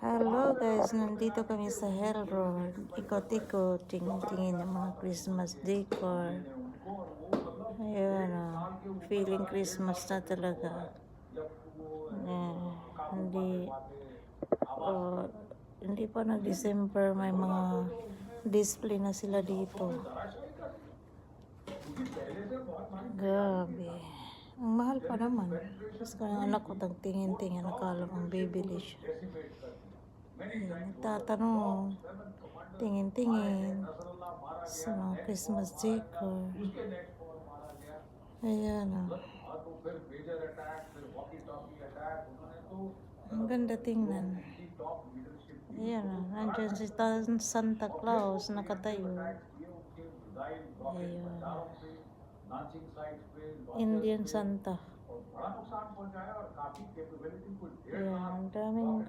Hello guys, nandito kami sa Hell Road. Ikot-ikot, tingin-tingin ng mga Christmas decor. Ayun feeling Christmas na talaga. Hindi, oh, hindi pa nag-December, may mga display na sila dito. Grabe. Ang mahal pa naman. Tapos kung ang anak ko tingin-tingin, nakala kong bibili siya. Nagtatanong, tingin-tingin sa mga Christmas decor. Ayan ang ganda tingnan. Ayan nandyan si Santa Claus nakatayo. Ayan, Indian Santa. Ayan, ang daming